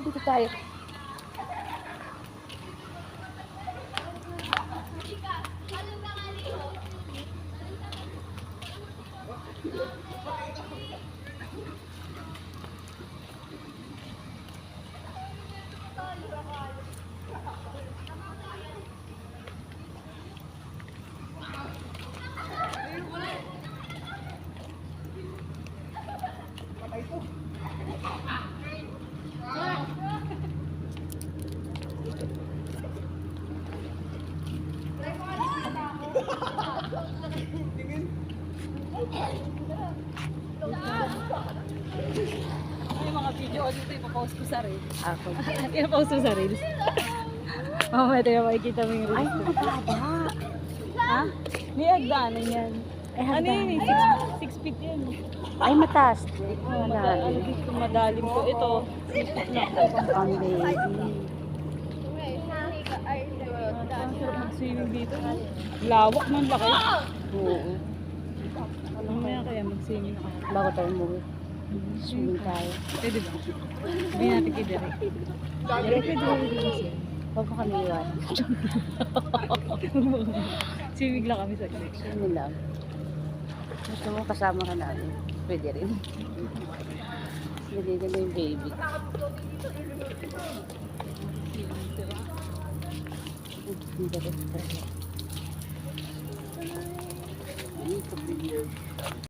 dito tayo. Ay, mga video ko dito, ipapost ko sa Reels. Ako. Ipapost ko sa Reels. Mamaya tayo makikita mo yung Ay, Reels. magkakaba. Ha? May hagdanan yan. Ay, Ano yun eh? hagdanan. 6 feet yan. Ay, mataas. Oh, ano dito, madalim to. Ito, 6 feet lang. Ang baby. Ang sarap mag-swimming dito. Lawak man laki. Oo. Mamaya kaya mag-swimming ako. Bago tayo umuwi. Swimming tayo. Pwede ba? Sabihin natin kay Derek. Derek, pwede ba mag-swimming? Huwag mo kami iwan. Swimming lang kami sa creek. Swimming lang. Gusto mo kasama ka namin. Pwede rin. Nalila na yung baby. Ang galit talaga.